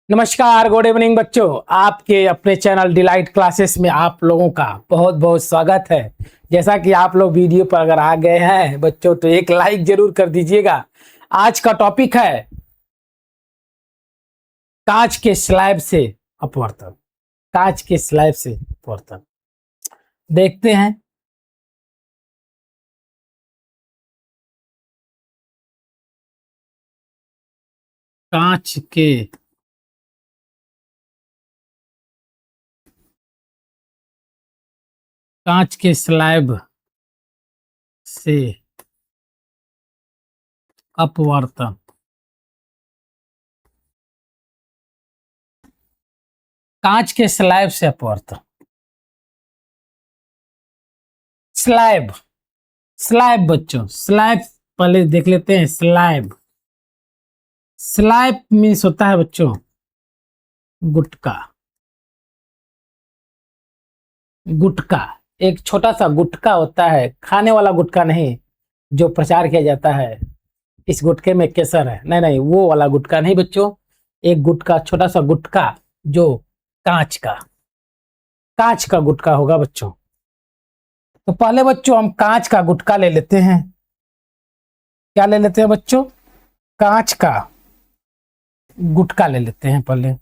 नमस्कार, good evening बच्चों। आपके अपने चैनल डिलाइट क्लासेस में आप लोगों का बहुत बहुत स्वागत है। जैसा कि आप लोग वीडियो पर अगर आ गए हैं बच्चों तो एक लाइक जरूर कर दीजिएगा। आज का टॉपिक है कांच के स्लैब से अपवर्तन। कांच के स्लैब से अपवर्तन देखते हैं। कांच के स्लैब से अपवर्तन। कांच के स्लैब से अपवर्तन। स्लैब स्लैब बच्चों, स्लैब पहले देख लेते हैं। स्लैब स्लैब मीन्स होता है बच्चों गुटका। गुटका एक छोटा सा गुटका होता है, खाने वाला गुटका नहीं जो प्रचार किया जाता है इस गुटके में केसर है, नहीं नहीं वो वाला गुटका नहीं बच्चों। एक गुटका, छोटा सा गुटका जो कांच का गुटका होगा बच्चों। तो पहले बच्चों हम कांच का गुटका ले लेते हैं। क्या ले लेते हैं बच्चों? कांच का गुटका ले लेते हैं पहले।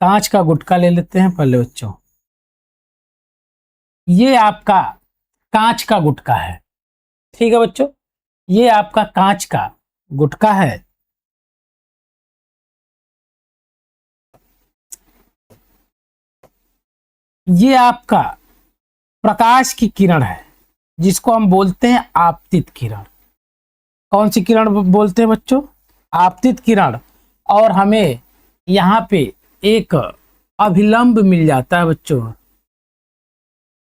कांच का गुटका ले लेते हैं पहले बच्चों। ये आपका कांच का गुटका है, ठीक है बच्चों। ये आपका कांच का गुटका है। ये आपका प्रकाश की किरण है जिसको हम बोलते हैं आपतित किरण। कौन सी किरण बोलते हैं बच्चों? आपतित किरण। और हमें यहाँ पे एक अभिलंब मिल जाता है बच्चों।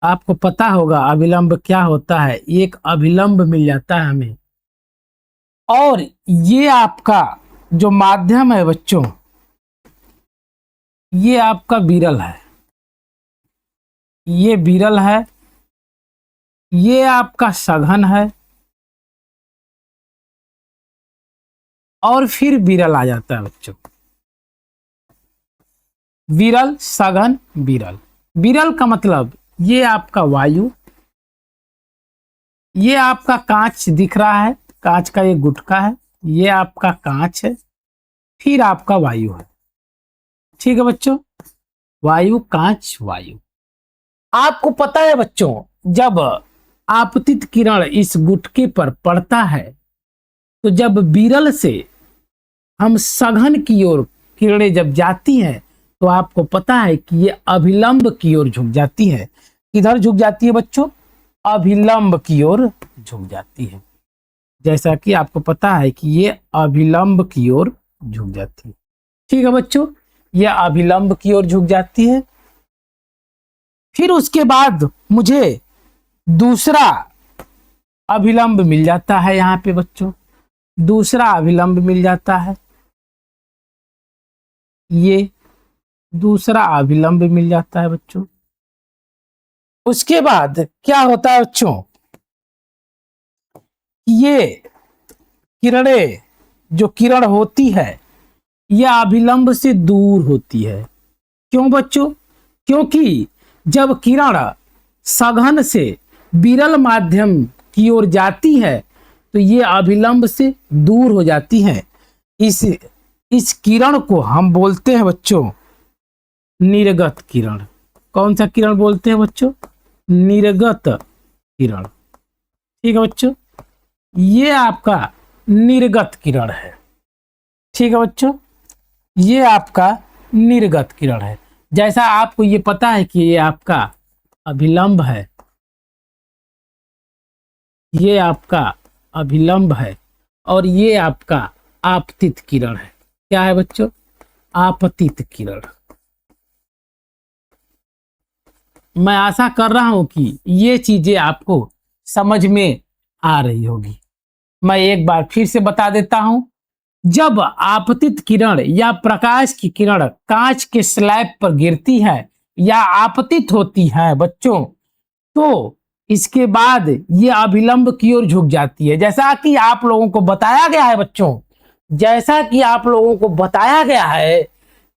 आपको पता होगा अभिलंब क्या होता है। एक अभिलंब मिल जाता है हमें। और ये आपका जो माध्यम है बच्चों, ये आपका विरल है। ये विरल है, ये आपका सघन है और फिर विरल आ जाता है बच्चों। विरल, सघन, विरल। विरल का मतलब ये आपका वायु, ये आपका कांच दिख रहा है, कांच का ये गुटका है, ये आपका कांच है, फिर आपका वायु है। ठीक है बच्चों, वायु, कांच, वायु। आपको पता है बच्चों, जब आपतित किरण इस गुटके पर पड़ता है तो जब विरल से हम सघन की ओर किरणें जब जाती हैं तो आपको पता है कि ये अभिलंब की ओर झुक जाती है। किधर झुक जाती है बच्चों? अभिलंब की ओर झुक जाती है। जैसा कि आपको पता है कि ये अभिलंब की ओर झुक जाती है। ठीक है बच्चों, ये अभिलंब की ओर झुक जाती है। फिर उसके बाद मुझे दूसरा अभिलंब मिल जाता है यहाँ पे बच्चों। दूसरा अभिलंब मिल जाता है, ये दूसरा अभिलंब मिल जाता है बच्चों। उसके बाद क्या होता है बच्चों? ये किरणें, जो किरण होती है यह अभिलंब से दूर होती है। क्यों बच्चों? क्योंकि जब किरण सघन से विरल माध्यम की ओर जाती है तो ये अभिलंब से दूर हो जाती है। इस किरण को हम बोलते हैं बच्चों निर्गत किरण। कौन सा किरण बोलते हैं बच्चों? निर्गत किरण। ठीक है बच्चों, ये आपका निर्गत किरण है। ठीक है बच्चों, ये आपका निर्गत किरण है। जैसा आपको ये पता है कि ये आपका अभिलंब है, ये आपका अभिलंब है और ये आपका आपतित किरण है। क्या है बच्चों? आपतित किरण। मैं आशा कर रहा हूं कि ये चीजें आपको समझ में आ रही होगी। मैं एक बार फिर से बता देता हूं। जब आपतित किरण या प्रकाश की किरण कांच के स्लैब पर गिरती है या आपतित होती है बच्चों, तो इसके बाद ये अभिलंब की ओर झुक जाती है। जैसा कि आप लोगों को बताया गया है बच्चों जैसा कि आप लोगों को बताया गया है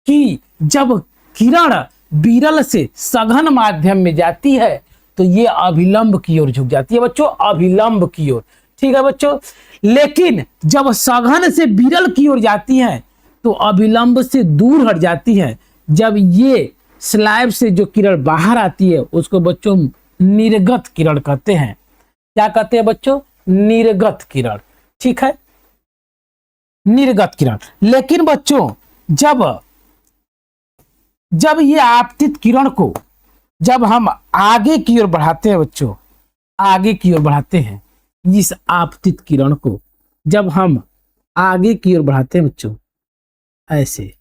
कि जब किरण विरल से सघन माध्यम में जाती है तो ये अभिलंब की ओर झुक जाती है बच्चों, अभिलंब की ओर। ठीक है बच्चों, लेकिन जब सघन से विरल की ओर जाती है तो अभिलंब से दूर हट जाती है। जब ये स्लैब से जो किरण बाहर आती है उसको बच्चों निर्गत किरण कहते हैं। क्या कहते हैं बच्चों? निर्गत किरण। ठीक है, निर्गत किरण। लेकिन बच्चों जब ये आपतित किरण को जब हम आगे की ओर बढ़ाते हैं बच्चों, आगे की ओर बढ़ाते हैं, इस आपतित किरण को जब हम आगे की ओर बढ़ाते हैं बच्चों, ऐसे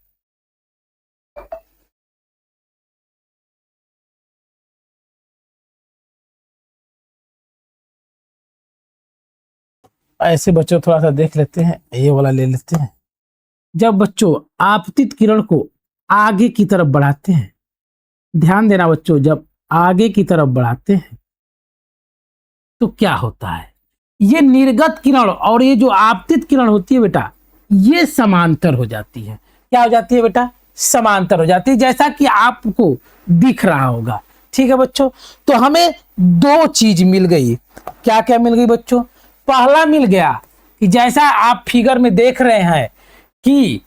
ऐसे बच्चों थोड़ा सा देख लेते हैं, ये वाला ले लेते हैं। जब बच्चों आपतित किरण को आगे की तरफ बढ़ाते हैं, ध्यान देना बच्चों, जब आगे की तरफ बढ़ाते हैं तो क्या होता है, ये निर्गत किरण और ये जो आपतित किरण होती है बेटा, ये समांतर हो जाती है। क्या हो जाती है बेटा? समांतर हो जाती है, जैसा कि आपको दिख रहा होगा। ठीक है बच्चों, तो हमें दो चीज मिल गई। क्या क्या मिल गई बच्चों? पहला मिल गया कि जैसा आप फिगर में देख रहे हैं कि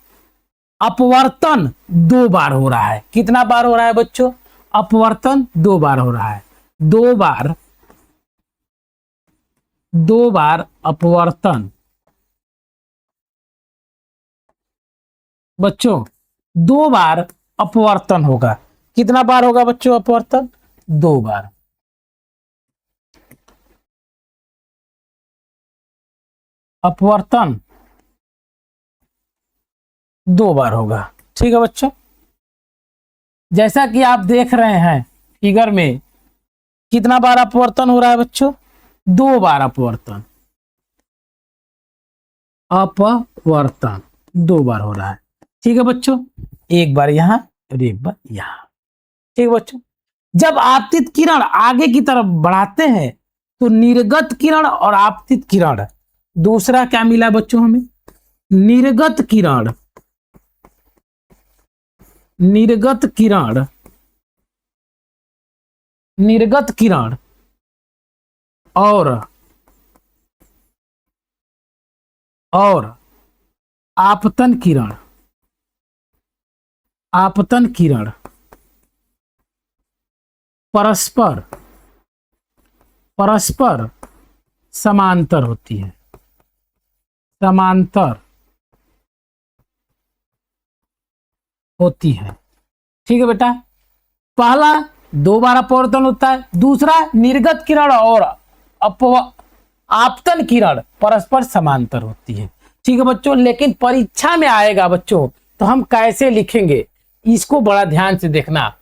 अपवर्तन 2 बार हो रहा है। कितना बार हो रहा है बच्चों? अपवर्तन 2 बार हो रहा है। 2 बार अपवर्तन बच्चों, 2 बार अपवर्तन होगा। कितना बार होगा बच्चों अपवर्तन? 2 बार। अपवर्तन 2 बार होगा। ठीक है बच्चों, जैसा कि आप देख रहे हैं फिगर में, कितना बार अपवर्तन हो रहा है बच्चों? 2 बार अपवर्तन। अपवर्तन 2 बार हो रहा है। ठीक है बच्चों, एक बार यहां और एक बार यहां। ठीक है बच्चों, जब आपतित किरण आगे की तरफ बढ़ाते हैं तो निर्गत किरण और आपतित किरण, दूसरा क्या मिला बच्चों हमें? निर्गत किरण, निर्गत किरण, निर्गत किरण और आपतन किरण, आपतन किरण परस्पर समांतर होती है। समांतर होती है। ठीक है बेटा, पहला 2 बार अपवर्तन होता है, दूसरा निर्गत किरण और आपतन किरण परस्पर समांतर होती है। ठीक है बच्चों, लेकिन परीक्षा में आएगा बच्चों तो हम कैसे लिखेंगे, इसको बड़ा ध्यान से देखना।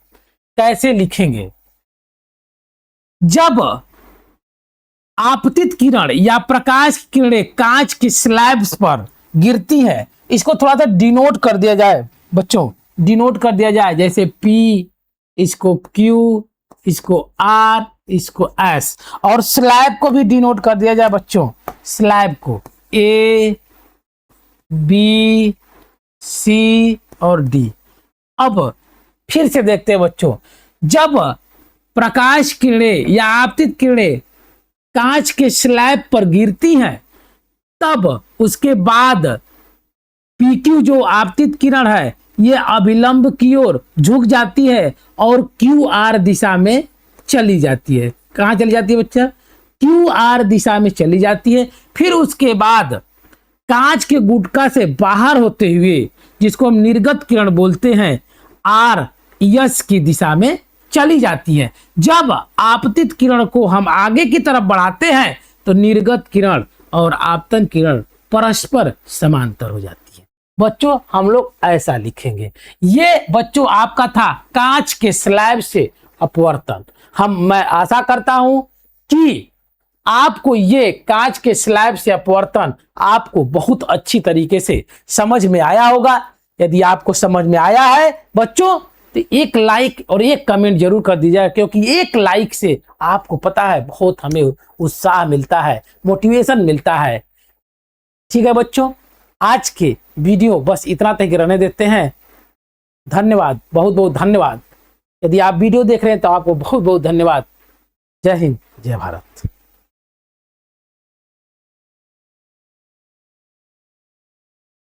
कैसे लिखेंगे? जब आपतित किरण या प्रकाश की किरणें कांच के स्लैब्स पर गिरती है, इसको थोड़ा सा डिनोट कर दिया जाए बच्चों, डिनोट कर दिया जाए, जैसे P, इसको Q, इसको R, इसको S, और स्लैब को भी डिनोट कर दिया जाए बच्चों। स्लैब को A, B, C और D। अब फिर से देखते हैं बच्चों, जब प्रकाश किरणें या आपतित किरणें कांच के स्लैब पर गिरती हैं तब उसके बाद PQ जो आपतित किरण है ये अभिलंब की ओर झुक जाती है और QR दिशा में चली जाती है। कहां चली जाती है बच्चा? QR दिशा में चली जाती है। फिर उसके बाद कांच के गुटका से बाहर होते हुए, जिसको हम निर्गत किरण बोलते हैं, RS की दिशा में चली जाती है। जब आपतित किरण को हम आगे की तरफ बढ़ाते हैं तो निर्गत किरण और आपतन किरण परस्पर समांतर हो जाती है। बच्चों हम लोग ऐसा लिखेंगे। ये बच्चों आपका था कांच के स्लैब से अपवर्तन। मैं आशा करता हूं कि आपको ये कांच के स्लैब से अपवर्तन आपको बहुत अच्छी तरीके से समझ में आया होगा। यदि आपको समझ में आया है बच्चों तो एक लाइक और एक कमेंट जरूर कर दीजिएगा, क्योंकि एक लाइक से आपको पता है बहुत हमें उत्साह मिलता है, मोटिवेशन मिलता है। ठीक है बच्चों, आज के वीडियो बस इतना तक रहने देते हैं। धन्यवाद, बहुत बहुत धन्यवाद। यदि आप वीडियो देख रहे हैं तो आपको बहुत बहुत धन्यवाद। जय हिंद, जय भारत।